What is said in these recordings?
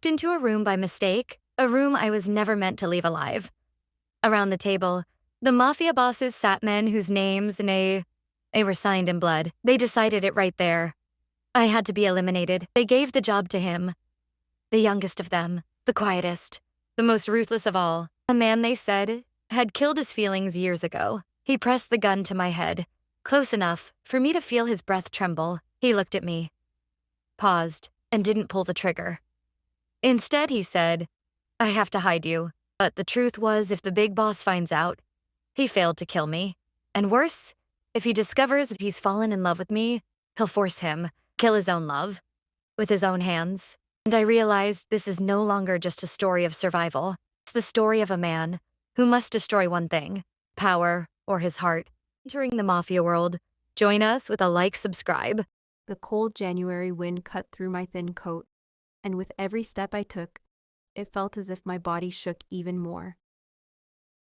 walked into a room by mistake, a room I was never meant to leave alive. Around the table, the Mafia bosses sat men whose names they were signed in blood. They decided it right there. I had to be eliminated. They gave the job to him. The youngest of them, the quietest, the most ruthless of all. A man, they said, had killed his feelings years ago. He pressed the gun to my head, close enough for me to feel his breath tremble. He looked at me, paused, and didn't pull the trigger. Instead, he said, "I have to hide you." But the truth was, if the big boss finds out, he failed to kill me. And worse, if he discovers that he's fallen in love with me, he'll force him, kill his own love, with his own hands. And I realized this is no longer just a story of survival. It's the story of a man who must destroy one thing, power or his heart. Entering the Mafia world, join us with a like, subscribe. The cold January wind cut through my thin coat, and with every step I took, it felt as if my body shook even more.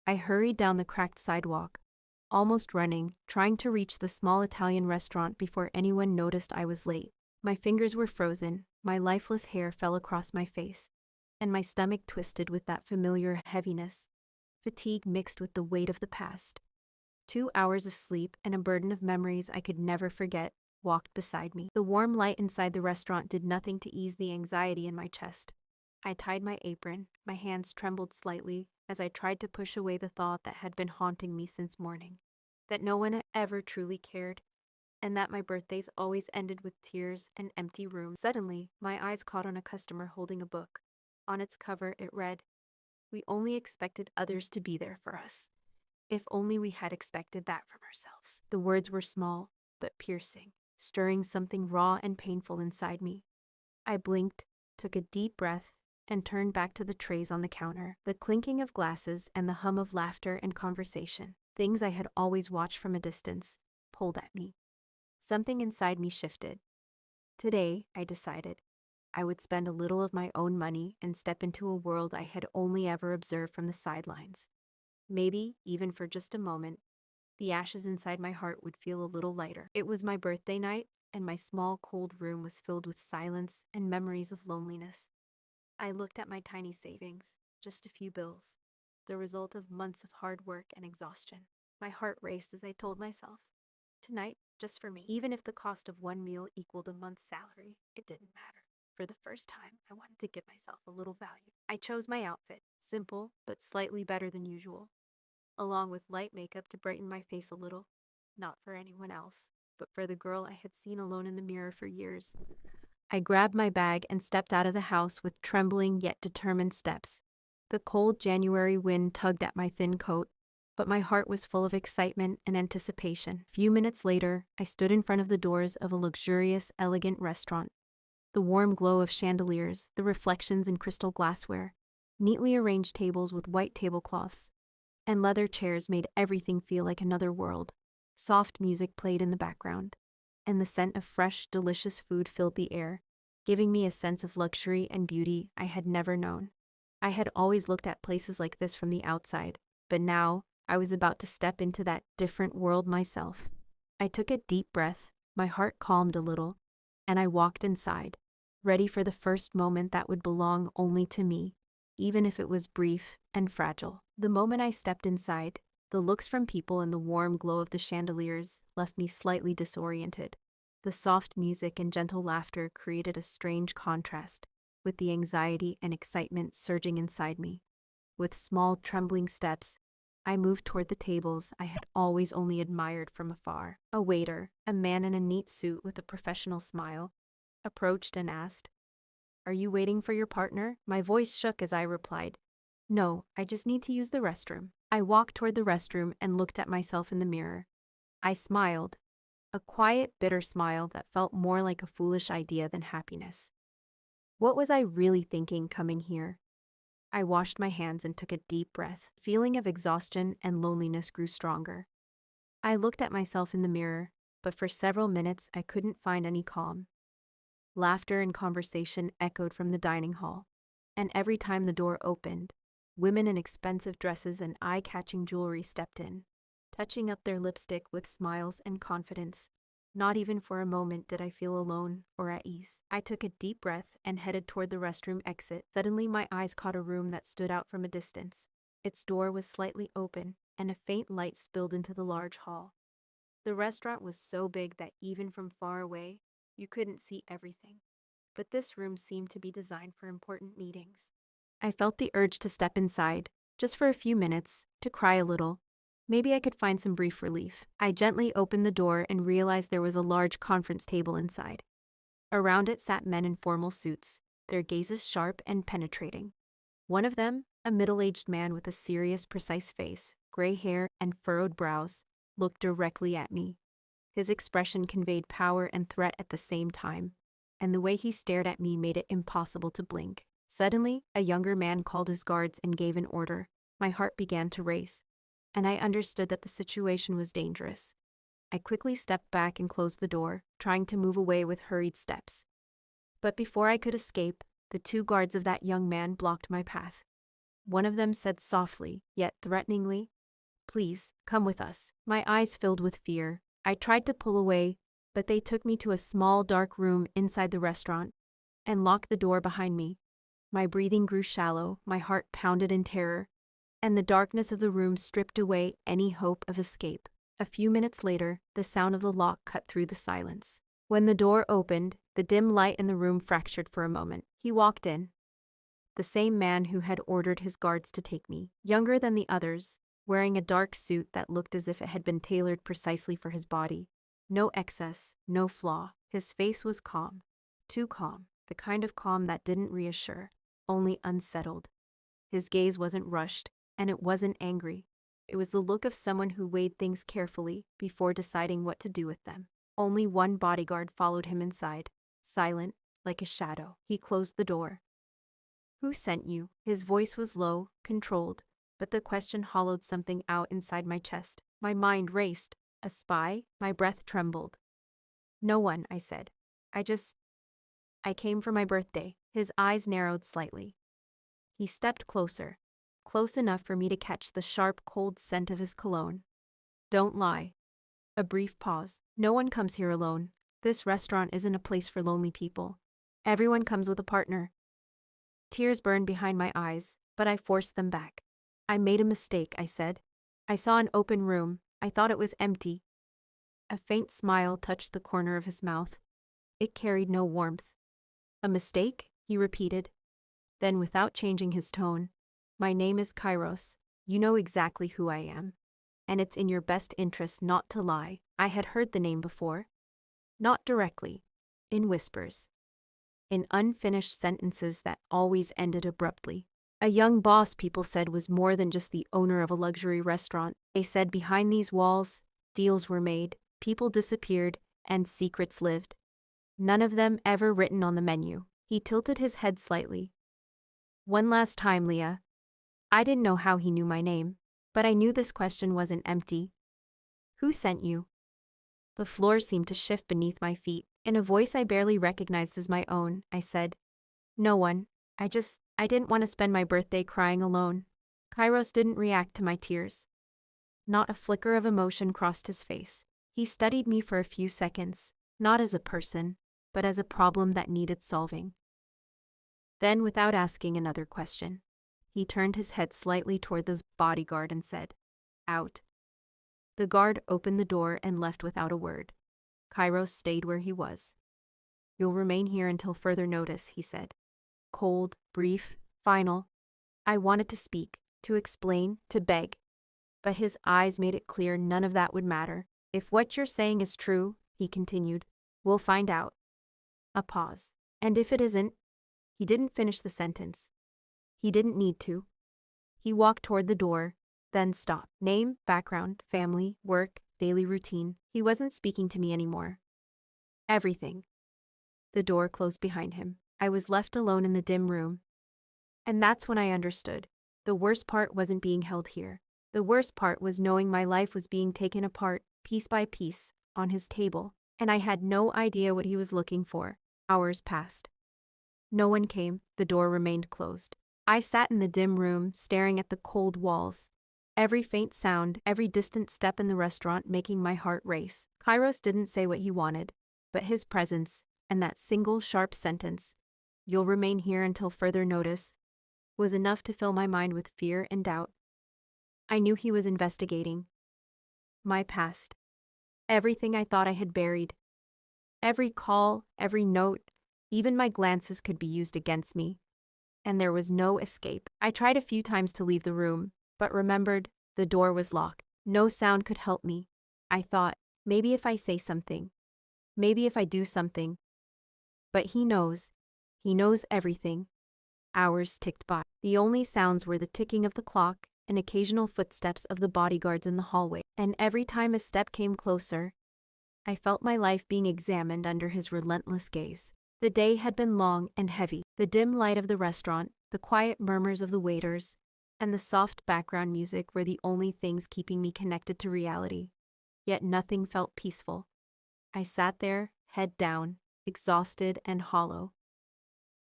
I hurried down the cracked sidewalk, almost running, trying to reach the small Italian restaurant before anyone noticed I was late. My fingers were frozen, my lifeless hair fell across my face, and my stomach twisted with that familiar heaviness, fatigue mixed with the weight of the past. 2 hours of sleep and a burden of memories I could never forget walked beside me. The warm light inside the restaurant did nothing to ease the anxiety in my chest. I tied my apron, my hands trembled slightly as I tried to push away the thought that had been haunting me since morning, that no one ever truly cared, and that my birthdays always ended with tears and empty rooms. Suddenly, my eyes caught on a customer holding a book. On its cover, it read, "We only expected others to be there for us. If only we had expected that from ourselves." The words were small, but piercing, stirring something raw and painful inside me. I blinked, took a deep breath, and turned back to the trays on the counter. The clinking of glasses and the hum of laughter and conversation, things I had always watched from a distance, pulled at me. Something inside me shifted. Today, I decided, I would spend a little of my own money and step into a world I had only ever observed from the sidelines. Maybe, even for just a moment, the ashes inside my heart would feel a little lighter. It was my birthday night, and my small, cold room was filled with silence and memories of loneliness. I looked at my tiny savings, just a few bills, the result of months of hard work and exhaustion. My heart raced as I told myself, tonight, just for me. Even if the cost of one meal equaled a month's salary, it didn't matter. For the first time, I wanted to give myself a little value. I chose my outfit, simple but slightly better than usual, along with light makeup to brighten my face a little, not for anyone else, but for the girl I had seen alone in the mirror for years. I grabbed my bag and stepped out of the house with trembling yet determined steps. The cold January wind tugged at my thin coat, but my heart was full of excitement and anticipation. A few minutes later, I stood in front of the doors of a luxurious, elegant restaurant. The warm glow of chandeliers, the reflections in crystal glassware, neatly arranged tables with white tablecloths, and leather chairs made everything feel like another world. Soft music played in the background, and the scent of fresh, delicious food filled the air, giving me a sense of luxury and beauty I had never known. I had always looked at places like this from the outside, but now I was about to step into that different world myself. I took a deep breath, my heart calmed a little, and I walked inside, ready for the first moment that would belong only to me, even if it was brief and fragile. The moment I stepped inside, the looks from people and the warm glow of the chandeliers left me slightly disoriented. The soft music and gentle laughter created a strange contrast with the anxiety and excitement surging inside me. With small, trembling steps, I moved toward the tables I had always only admired from afar. A waiter, a man in a neat suit with a professional smile, approached and asked, "Are you waiting for your partner?" My voice shook as I replied, "No, I just need to use the restroom." I walked toward the restroom and looked at myself in the mirror. I smiled, a quiet, bitter smile that felt more like a foolish idea than happiness. What was I really thinking coming here? I washed my hands and took a deep breath. The feeling of exhaustion and loneliness grew stronger. I looked at myself in the mirror, but for several minutes I couldn't find any calm. Laughter and conversation echoed from the dining hall, and every time the door opened, women in expensive dresses and eye-catching jewelry stepped in, touching up their lipstick with smiles and confidence. Not even for a moment did I feel alone or at ease. I took a deep breath and headed toward the restroom exit. Suddenly, my eyes caught a room that stood out from a distance. Its door was slightly open, and a faint light spilled into the large hall. The restaurant was so big that even from far away, you couldn't see everything. But this room seemed to be designed for important meetings. I felt the urge to step inside, just for a few minutes, to cry a little. Maybe I could find some brief relief. I gently opened the door and realized there was a large conference table inside. Around it sat men in formal suits, their gazes sharp and penetrating. One of them, a middle-aged man with a serious, precise face, gray hair, and furrowed brows, looked directly at me. His expression conveyed power and threat at the same time, and the way he stared at me made it impossible to blink. Suddenly, a younger man called his guards and gave an order. My heart began to race, and I understood that the situation was dangerous. I quickly stepped back and closed the door, trying to move away with hurried steps. But before I could escape, the two guards of that young man blocked my path. One of them said softly, yet threateningly, "Please, come with us." My eyes filled with fear. I tried to pull away, but they took me to a small, dark room inside the restaurant and locked the door behind me. My breathing grew shallow, my heart pounded in terror, and the darkness of the room stripped away any hope of escape. A few minutes later, the sound of the lock cut through the silence. When the door opened, the dim light in the room fractured for a moment. He walked in. The same man who had ordered his guards to take me, younger than the others, wearing a dark suit that looked as if it had been tailored precisely for his body. No excess, no flaw. His face was calm. Too calm. The kind of calm that didn't reassure, only unsettled. His gaze wasn't rushed, and it wasn't angry. It was the look of someone who weighed things carefully before deciding what to do with them. Only one bodyguard followed him inside, silent, like a shadow. He closed the door. "Who sent you?" His voice was low, controlled, but the question hollowed something out inside my chest. My mind raced. A spy? My breath trembled. "No one," I said. I came for my birthday." His eyes narrowed slightly. He stepped closer, close enough for me to catch the sharp, cold scent of his cologne. "Don't lie." A brief pause. "No one comes here alone. This restaurant isn't a place for lonely people. Everyone comes with a partner." Tears burned behind my eyes, but I forced them back. "I made a mistake," I said. "I saw an open room. I thought it was empty." A faint smile touched the corner of his mouth. It carried no warmth. "A mistake?" he repeated. Then, without changing his tone, "My name is Kairos. You know exactly who I am. And it's in your best interest not to lie." I had heard the name before. Not directly. In whispers. In unfinished sentences that always ended abruptly. A young boss, people said, was more than just the owner of a luxury restaurant. They said behind these walls, deals were made, people disappeared, and secrets lived. None of them ever written on the menu. He tilted his head slightly. "One last time, Leah." I didn't know how he knew my name, but I knew this question wasn't empty. "Who sent you?" The floor seemed to shift beneath my feet. In a voice I barely recognized as my own, I said, "No one. I didn't want to spend my birthday crying alone." Kairos didn't react to my tears. Not a flicker of emotion crossed his face. He studied me for a few seconds, not as a person, but as a problem that needed solving. Then, without asking another question, he turned his head slightly toward the bodyguard and said, "Out." The guard opened the door and left without a word. Kairos stayed where he was. "You'll remain here until further notice," he said. Cold, brief, final. I wanted to speak, to explain, to beg. But his eyes made it clear none of that would matter. "If what you're saying is true," he continued, "we'll find out." A pause. "And if it isn't?" He didn't finish the sentence. He didn't need to. He walked toward the door, then stopped. Name, background, family, work, daily routine. He wasn't speaking to me anymore. Everything. The door closed behind him. I was left alone in the dim room. And that's when I understood. The worst part wasn't being held here. The worst part was knowing my life was being taken apart, piece by piece, on his table, and I had no idea what he was looking for. Hours passed. No one came. The door remained closed. I sat in the dim room, staring at the cold walls. every faint sound, every distant step in the restaurant making my heart race. Kairos didn't say what he wanted, but his presence, and that single sharp sentence, "You'll remain here until further notice," was enough to fill my mind with fear and doubt. I knew he was investigating my past, everything I thought I had buried. Every call, every note, even my glances could be used against me, and there was no escape. I tried a few times to leave the room, but remembered the door was locked. No sound could help me. I thought, maybe if I say something, maybe if I do something. But he knows everything. Hours ticked by. The only sounds were the ticking of the clock and occasional footsteps of the bodyguards in the hallway. And every time a step came closer, I felt my life being examined under his relentless gaze. The day had been long and heavy. The dim light of the restaurant, the quiet murmurs of the waiters, and the soft background music were the only things keeping me connected to reality. Yet nothing felt peaceful. I sat there, head down, exhausted and hollow.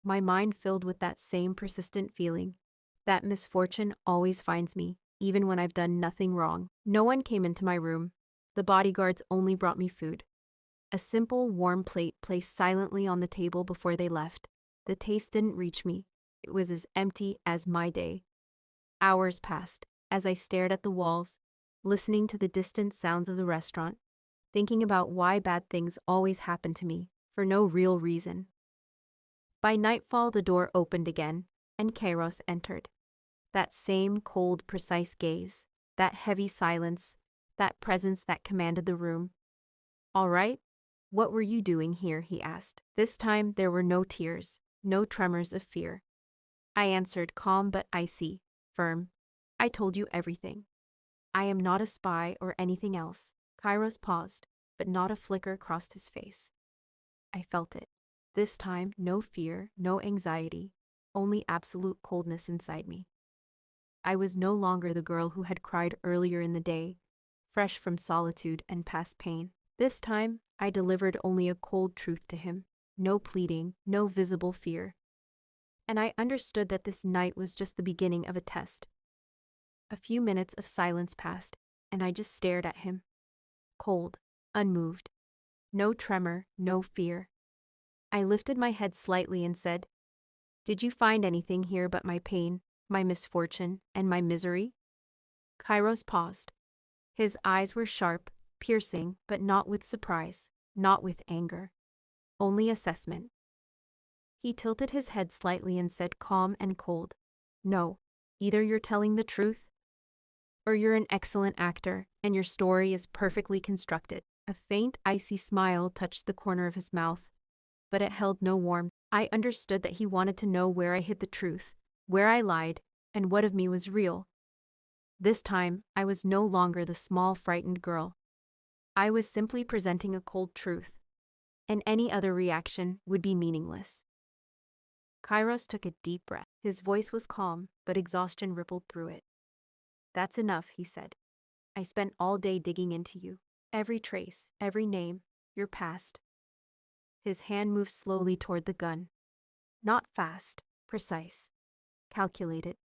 My mind filled with that same persistent feeling, that misfortune always finds me, even when I've done nothing wrong. No one came into my room. The bodyguards only brought me food. A simple, warm plate placed silently on the table before they left. The taste didn't reach me. It was as empty as my day. Hours passed, as I stared at the walls, listening to the distant sounds of the restaurant, thinking about why bad things always happen to me, for no real reason. By nightfall, the door opened again, and Kairos entered. That same cold, precise gaze, that heavy silence, that presence that commanded the room. "All right? What were you doing here?" he asked. This time there were no tears, no tremors of fear. I answered, calm but icy, firm. "I told you everything. I am not a spy or anything else." Kairos paused, but not a flicker crossed his face. I felt it. This time, no fear, no anxiety, only absolute coldness inside me. I was no longer the girl who had cried earlier in the day, fresh from solitude and past pain. This time, I delivered only a cold truth to him, no pleading, no visible fear. And I understood that this night was just the beginning of a test. A few minutes of silence passed, and I just stared at him. Cold, unmoved. No tremor, no fear. I lifted my head slightly and said, "Did you find anything here but my pain, my misfortune, and my misery?" Kairos paused. His eyes were sharp, piercing, but not with surprise, not with anger. Only assessment. He tilted his head slightly and said, calm and cold, "No, either you're telling the truth, or you're an excellent actor, and your story is perfectly constructed." A faint, icy smile touched the corner of his mouth, but it held no warmth. I understood that he wanted to know where I hid the truth, where I lied, and what of me was real. This time, I was no longer the small, frightened girl. I was simply presenting a cold truth, and any other reaction would be meaningless. Kairos took a deep breath. His voice was calm, but exhaustion rippled through it. "That's enough," he said. "I spent all day digging into you. Every trace, every name, your past." His hand moved slowly toward the gun. Not fast, precise, calculated.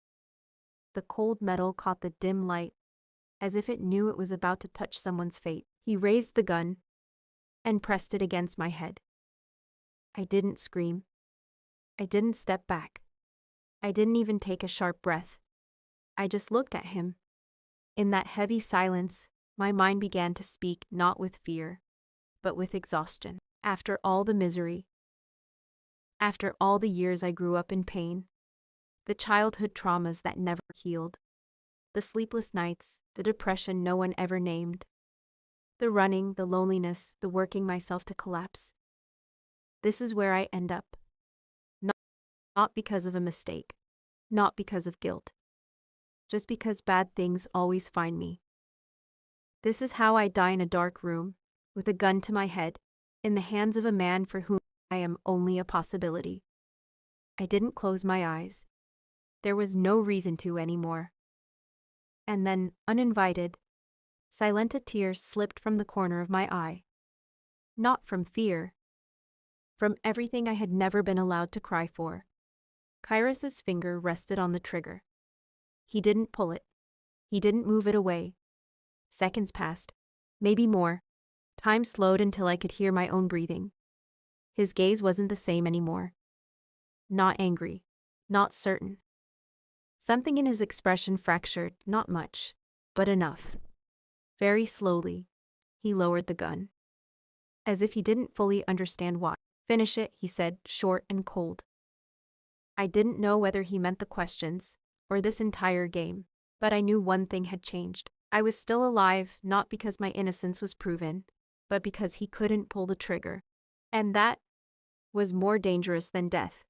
The cold metal caught the dim light, as if it knew it was about to touch someone's fate. He raised the gun and pressed it against my head. I didn't scream. I didn't step back. I didn't even take a sharp breath. I just looked at him. In that heavy silence, my mind began to speak not with fear, but with exhaustion. After all the misery, after all the years I grew up in pain, the childhood traumas that never healed, the sleepless nights, the depression no one ever named, the running, the loneliness, the working myself to collapse. This is where I end up. Not because of a mistake, not because of guilt, just because bad things always find me. This is how I die in a dark room, with a gun to my head, in the hands of a man for whom I am only a possibility. I didn't close my eyes. There was no reason to anymore. And then, uninvited, silent, a tear slipped from the corner of my eye. Not from fear. From everything I had never been allowed to cry for. Kairos's finger rested on the trigger. He didn't pull it. He didn't move it away. Seconds passed, maybe more. Time slowed until I could hear my own breathing. His gaze wasn't the same anymore. Not angry, not certain. Something in his expression fractured, not much, but enough. Very slowly, he lowered the gun. As if he didn't fully understand why. Finish it, he said, short and cold. I didn't know whether he meant the questions, or this entire game, but I knew one thing had changed. I was still alive, not because my innocence was proven, but because he couldn't pull the trigger. And that was more dangerous than death.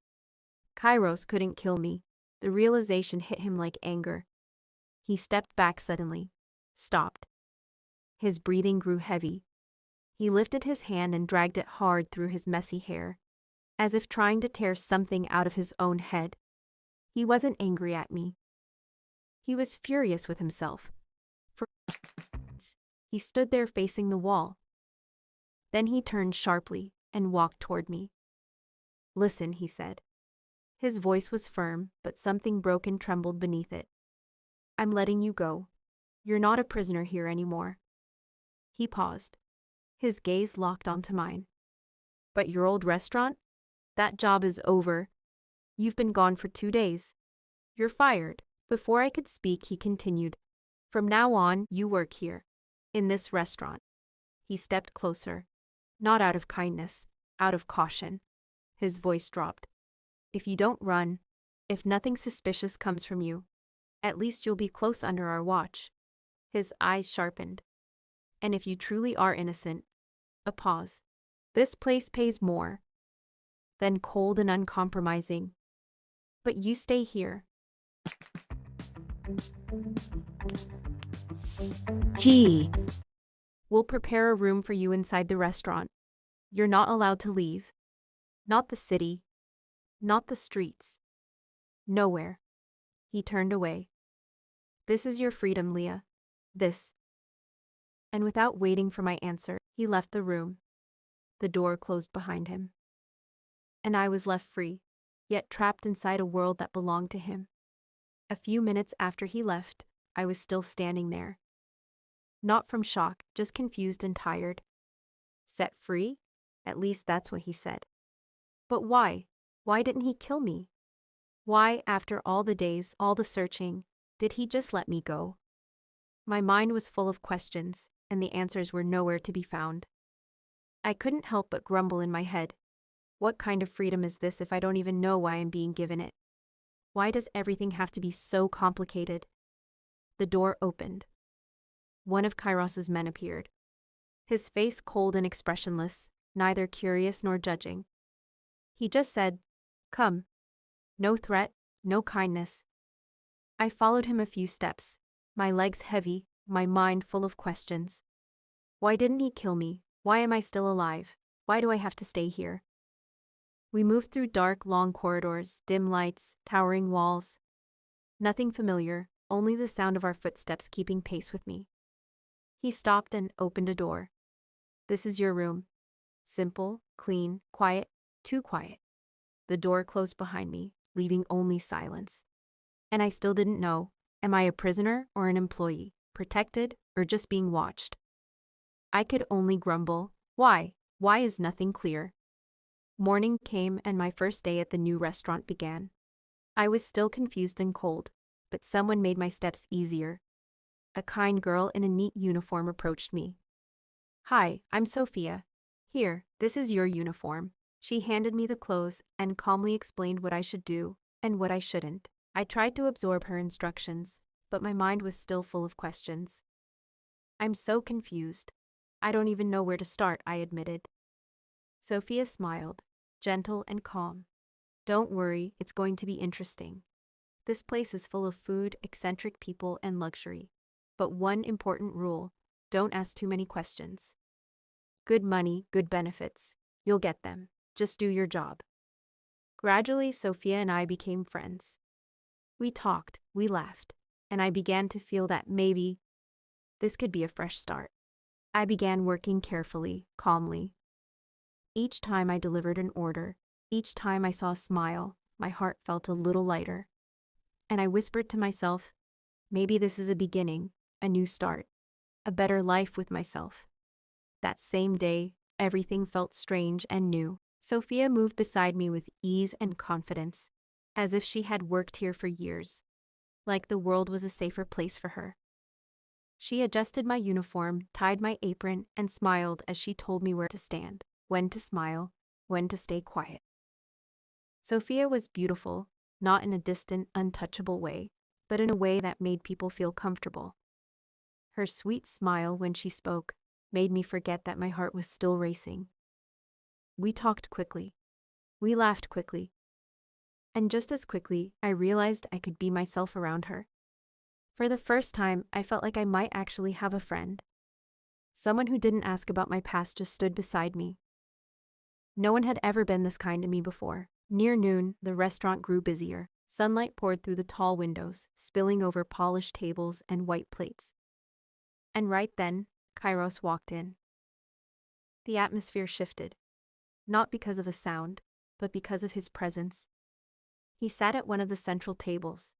Kairos couldn't kill me. The realization hit him like anger. He stepped back suddenly, stopped. His breathing grew heavy. He lifted his hand and dragged it hard through his messy hair, as if trying to tear something out of his own head. He wasn't angry at me. He was furious with himself. For he stood there facing the wall. Then he turned sharply and walked toward me. Listen, he said. His voice was firm, but something broken trembled beneath it. I'm letting you go. You're not a prisoner here anymore. He paused. His gaze locked onto mine. But your old restaurant? That job is over. You've been gone for 2 days. You're fired. Before I could speak, he continued. From now on, you work here. In this restaurant. He stepped closer. Not out of kindness, out of caution. His voice dropped. If you don't run, if nothing suspicious comes from you, at least you'll be close under our watch. His eyes sharpened. And if you truly are innocent, a pause. This place pays more. Then cold and uncompromising. But you stay here. We'll prepare a room for you inside the restaurant. You're not allowed to leave. Not the city. Not the streets. Nowhere. He turned away. This is your freedom, Leah. This. And without waiting for my answer, he left the room. The door closed behind him. And I was left free, yet trapped inside a world that belonged to him. A few minutes after he left, I was still standing there. Not from shock, just confused and tired. Set free? At least that's what he said. But why? Why didn't he kill me? Why, after all the days, all the searching, did he just let me go? My mind was full of questions, and the answers were nowhere to be found. I couldn't help but grumble in my head. What kind of freedom is this if I don't even know why I'm being given it? Why does everything have to be so complicated? The door opened. One of Kairos's men appeared. His face cold and expressionless, neither curious nor judging. He just said, "Come." No threat, no kindness. I followed him a few steps, my legs heavy, my mind full of questions. Why didn't he kill me? Why am I still alive? Why do I have to stay here? We moved through dark, long corridors, dim lights, towering walls. Nothing familiar, only the sound of our footsteps keeping pace with me. He stopped and opened a door. This is your room. Simple, clean, quiet, too quiet. The door closed behind me, leaving only silence. And I still didn't know, am I a prisoner or an employee, protected or just being watched? I could only grumble. Why? Why is nothing clear? Morning came and my first day at the new restaurant began. I was still confused and cold, but someone made my steps easier. A kind girl in a neat uniform approached me. "Hi, I'm Sophia. Here, this is your uniform." She handed me the clothes and calmly explained what I should do and what I shouldn't. I tried to absorb her instructions, but my mind was still full of questions. I'm so confused. I don't even know where to start, I admitted. Sophia smiled, gentle and calm. Don't worry, it's going to be interesting. This place is full of food, eccentric people, and luxury. But one important rule, don't ask too many questions. Good money, good benefits. You'll get them. Just do your job. Gradually, Sophia and I became friends. We talked, we laughed, and I began to feel that maybe this could be a fresh start. I began working carefully, calmly. Each time I delivered an order, each time I saw a smile, my heart felt a little lighter. And I whispered to myself, Maybe this is a beginning, a new start, a better life with myself. That same day, everything felt strange and new. Sophia moved beside me with ease and confidence, as if she had worked here for years, like the world was a safer place for her. She adjusted my uniform, tied my apron, and smiled as she told me where to stand, when to smile, when to stay quiet. Sophia was beautiful, not in a distant, untouchable way, but in a way that made people feel comfortable. Her sweet smile when she spoke made me forget that my heart was still racing. We talked quickly. We laughed quickly. And just as quickly, I realized I could be myself around her. For the first time, I felt like I might actually have a friend. Someone who didn't ask about my past just stood beside me. No one had ever been this kind to me before. Near noon, the restaurant grew busier. Sunlight poured through the tall windows, spilling over polished tables and white plates. And right then, Kairos walked in. The atmosphere shifted, not because of a sound, but because of his presence. He sat at one of the central tables.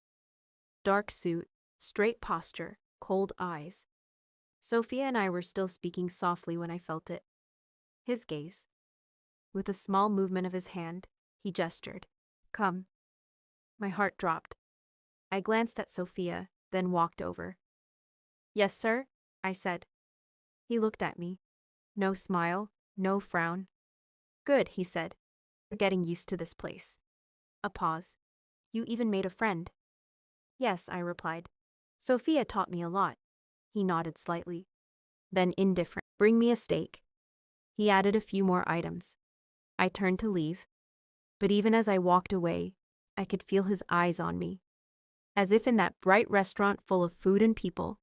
Dark suit, straight posture, cold eyes. Sophia and I were still speaking softly when I felt it. His gaze. With a small movement of his hand, he gestured. Come. My heart dropped. I glanced at Sophia, then walked over. Yes, sir, I said. He looked at me. No smile, no frown. Good, he said. You're getting used to this place. A pause. You even made a friend. Yes, I replied. Sophia taught me a lot. He nodded slightly. Then indifferent. Bring me a steak. He added a few more items. I turned to leave. But even as I walked away, I could feel his eyes on me. As if in that bright restaurant full of food and people,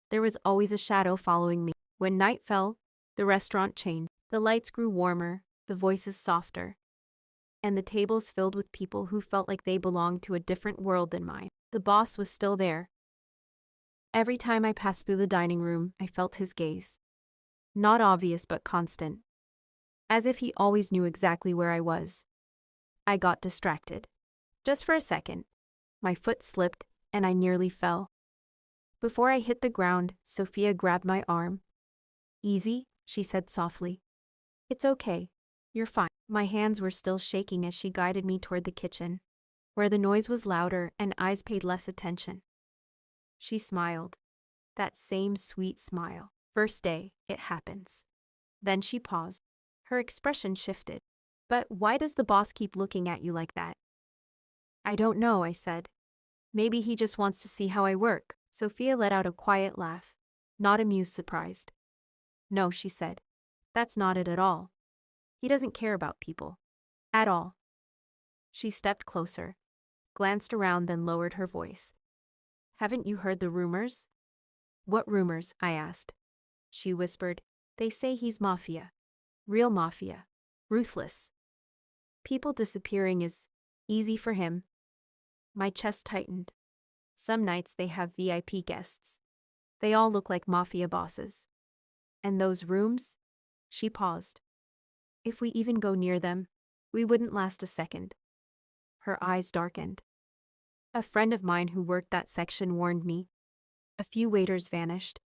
there was always a shadow following me. When night fell, the restaurant changed. The lights grew warmer, the voices softer, and the tables filled with people who felt like they belonged to a different world than mine. The boss was still there. Every time I passed through the dining room, I felt his gaze. Not obvious but constant. As if he always knew exactly where I was. I got distracted. Just for a second. My foot slipped, and I nearly fell. Before I hit the ground, Sophia grabbed my arm. Easy, she said softly. It's okay. You're fine. My hands were still shaking as she guided me toward the kitchen, where the noise was louder and eyes paid less attention. She smiled. That same sweet smile. First day, it happens. Then she paused. Her expression shifted. But why does the boss keep looking at you like that? I don't know, I said. Maybe he just wants to see how I work. Sophia let out a quiet laugh, not amused, surprised. No, she said. That's not it at all. He doesn't care about people. At all. She stepped closer, glanced around, then lowered her voice. Haven't you heard the rumors? What rumors? I asked. She whispered. They say he's Mafia. Real Mafia. Ruthless. People disappearing is easy for him. My chest tightened. Some nights they have VIP guests. They all look like Mafia bosses. And those rooms? She paused. If we even go near them, we wouldn't last a second. Her eyes darkened. A friend of mine who worked that section warned me. A few waiters vanished.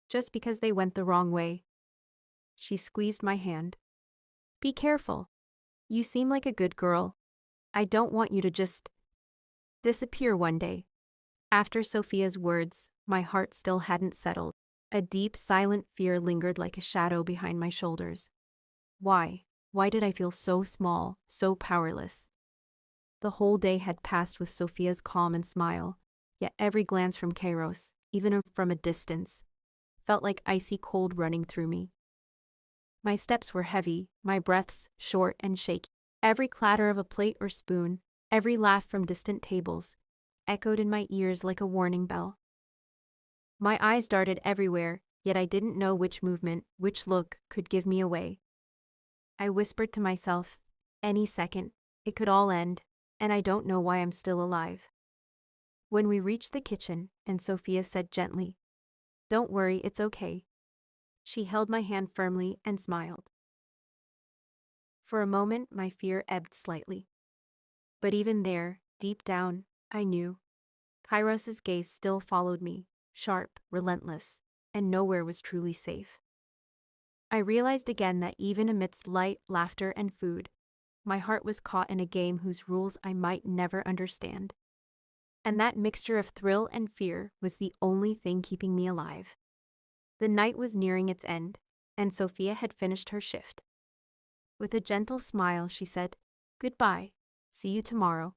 Just because they went the wrong way. She squeezed my hand. Be careful. You seem like a good girl. I don't want you to just disappear one day. After Sophia's words, my heart still hadn't settled. A deep, silent fear lingered like a shadow behind my shoulders. Why? Why did I feel so small, so powerless? The whole day had passed with Sophia's calm and smile, yet every glance from Kairos, even from a distance, felt like icy cold running through me. My steps were heavy, my breaths short and shaky. Every clatter of a plate or spoon, every laugh from distant tables, echoed in my ears like a warning bell. My eyes darted everywhere, yet I didn't know which movement, which look, could give me away. I whispered to myself, any second, it could all end, and I don't know why I'm still alive. When we reached the kitchen, and Sophia said gently, Don't worry, it's okay. She held my hand firmly and smiled. For a moment, my fear ebbed slightly. But even there, deep down, I knew Kairos's gaze still followed me, sharp, relentless, and nowhere was truly safe. I realized again that even amidst light, laughter, and food, my heart was caught in a game whose rules I might never understand. And that mixture of thrill and fear was the only thing keeping me alive. The night was nearing its end, and Sophia had finished her shift. With a gentle smile, she said, "Goodbye. See you tomorrow."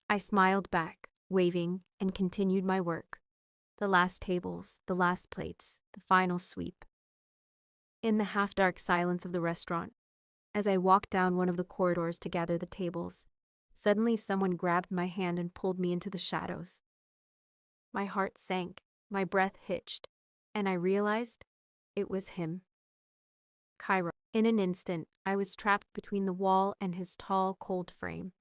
I smiled back, waving, and continued my work. The last tables, the last plates, the final sweep. In the half-dark silence of the restaurant, as I walked down one of the corridors to gather the tables, suddenly someone grabbed my hand and pulled me into the shadows. My heart sank, my breath hitched, and I realized it was him. Kairos. In an instant, I was trapped between the wall and his tall, cold frame.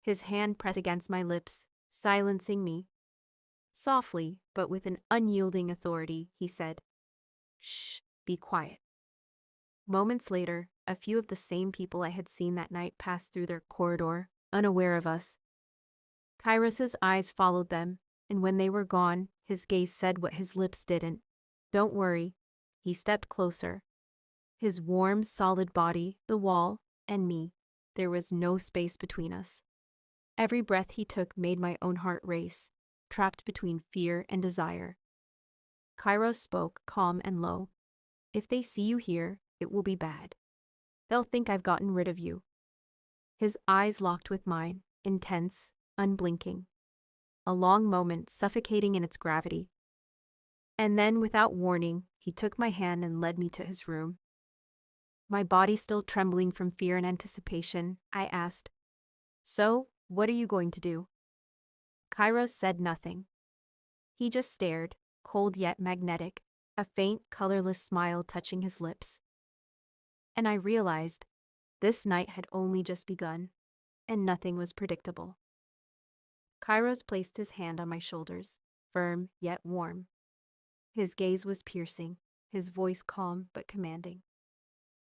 His hand pressed against my lips, silencing me. Softly, but with an unyielding authority, he said, "Shh, be quiet." Moments later, a few of the same people I had seen that night passed through their corridor, unaware of us. Kairos's eyes followed them, and when they were gone, his gaze said what his lips didn't. "Don't worry." He stepped closer. His warm, solid body, the wall, and me. There was no space between us. Every breath he took made my own heart race, trapped between fear and desire. Kairos spoke, calm and low. "If they see you here, it will be bad. They'll think I've gotten rid of you." His eyes locked with mine, intense, unblinking. A long moment, suffocating in its gravity. And then, without warning, he took my hand and led me to his room. My body still trembling from fear and anticipation, I asked, "So, what are you going to do?" Kairos said nothing. He just stared, cold yet magnetic, a faint, colorless smile touching his lips. And I realized this night had only just begun, and nothing was predictable. Kairos placed his hand on my shoulders, firm yet warm. His gaze was piercing, his voice calm but commanding.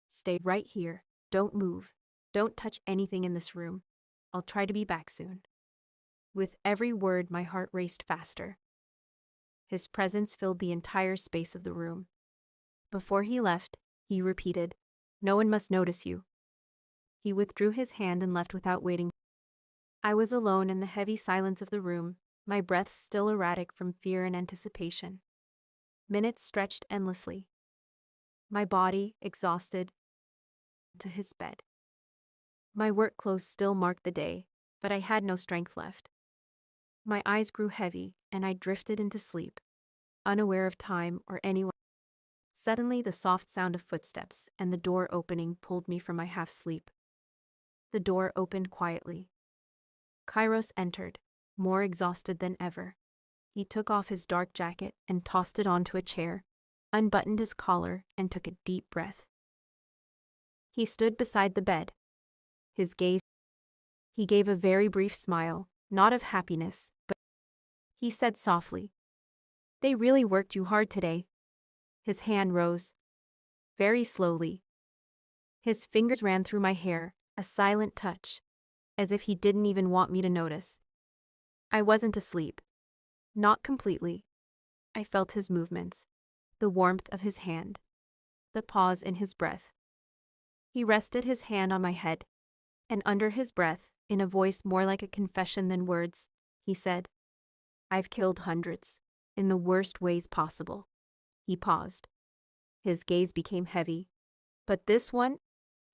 "Stay right here. Don't move. Don't touch anything in this room. I'll try to be back soon." With every word, my heart raced faster. His presence filled the entire space of the room. Before he left, he repeated, "No one must notice you." He withdrew his hand and left without waiting. I was alone in the heavy silence of the room, my breath still erratic from fear and anticipation. Minutes stretched endlessly. My body, exhausted, to his bed. My work clothes still marked the day, but I had no strength left. My eyes grew heavy, and I drifted into sleep, unaware of time or anyone. Suddenly, the soft sound of footsteps and the door opening pulled me from my half-sleep. The door opened quietly. Kairos entered, more exhausted than ever. He took off his dark jacket and tossed it onto a chair, unbuttoned his collar, and took a deep breath. He stood beside the bed. His gaze. He gave a very brief smile, not of happiness, but he said softly, "They really worked you hard today." His hand rose, very slowly. His fingers ran through my hair, a silent touch, as if he didn't even want me to notice. I wasn't asleep. Not completely. I felt his movements, the warmth of his hand, the pause in his breath. He rested his hand on my head, and under his breath, in a voice more like a confession than words, he said, "I've killed hundreds, in the worst ways possible." He paused. His gaze became heavy. "But this one,"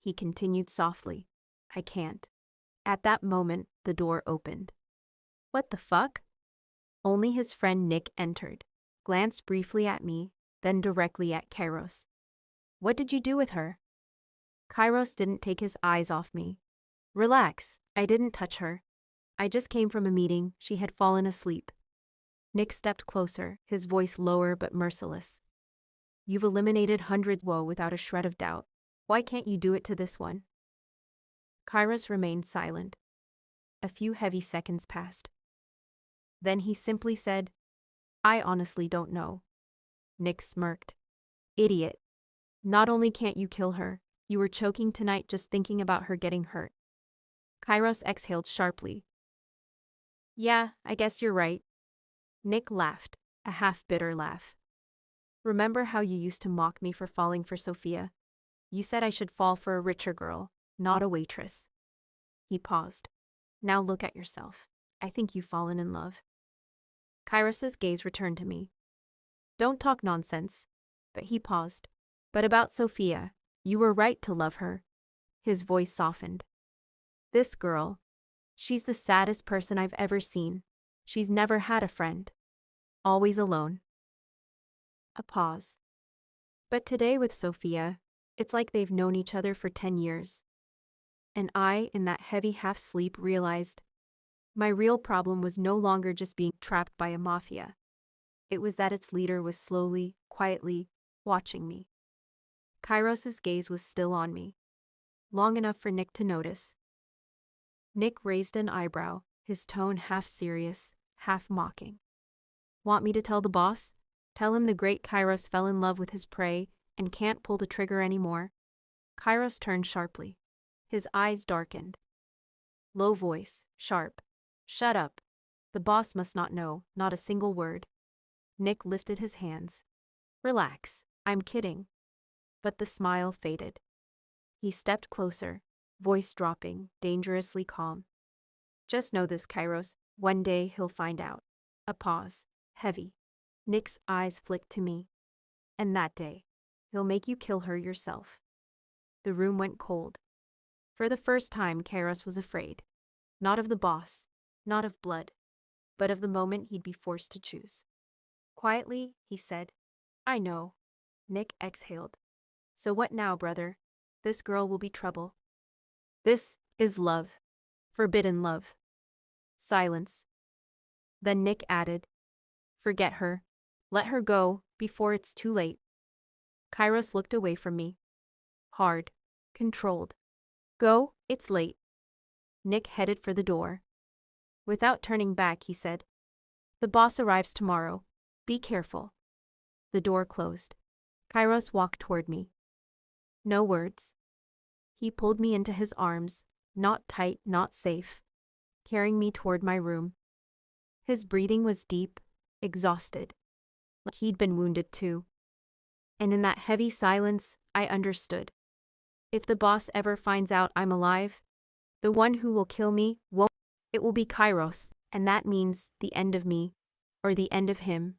he continued softly, "I can't." At that moment, the door opened. What the fuck? Only his friend Nick entered, glanced briefly at me, then directly at Kairos. "What did you do with her?" Kairos didn't take his eyes off me. "Relax, I didn't touch her. I just came from a meeting, she had fallen asleep." Nick stepped closer, his voice lower but merciless. "You've eliminated hundreds without a shred of doubt. Why can't you do it to this one?" Kairos remained silent. A few heavy seconds passed. Then he simply said, "I honestly don't know." Nick smirked. "Idiot. Not only can't you kill her, you were choking tonight just thinking about her getting hurt." Kairos exhaled sharply. Yeah, I guess you're right. Nick laughed, a half-bitter laugh. Remember how you used to mock me for falling for Sophia? You said I should fall for a richer girl, not a waitress. He paused. Now look at yourself. I think you've fallen in love. Kairos's gaze returned to me. Don't talk nonsense. But he paused. But about Sophia, you were right to love her. His voice softened. This girl, she's the saddest person I've ever seen. She's never had a friend. Always alone. A pause. But today with Sophia, it's like they've known each other for 10 years. And I, in that heavy half-sleep, realized my real problem was no longer just being trapped by a mafia. It was that its leader was slowly, quietly, watching me. Kairos's gaze was still on me, long enough for Nick to notice. Nick raised an eyebrow, his tone half serious, half mocking. Want me to tell the boss? Tell him the great Kairos fell in love with his prey and can't pull the trigger anymore? Kairos turned sharply. His eyes darkened. Low voice, sharp. Shut up. The boss must not know, not a single word. Nick lifted his hands. Relax, I'm kidding. But the smile faded. He stepped closer, voice dropping, dangerously calm. Just know this, Kairos. One day he'll find out. A pause, heavy. Nick's eyes flicked to me. And that day, he'll make you kill her yourself. The room went cold. For the first time, Kairos was afraid. Not of the boss, not of blood, but of the moment he'd be forced to choose. Quietly, he said, I know. Nick exhaled. So what now, brother? This girl will be trouble. This is love. Forbidden love. Silence. Then Nick added, forget her. Let her go before it's too late. Kairos looked away from me. Hard. Controlled. Go, it's late. Nick headed for the door. Without turning back, he said, the boss arrives tomorrow. Be careful. The door closed. Kairos walked toward me. No words. He pulled me into his arms, not tight, not safe, carrying me toward my room. His breathing was deep, exhausted, like he'd been wounded too. And in that heavy silence, I understood. If the boss ever finds out I'm alive, the one who will kill me won't. It will be Kairos, and that means the end of me, or the end of him.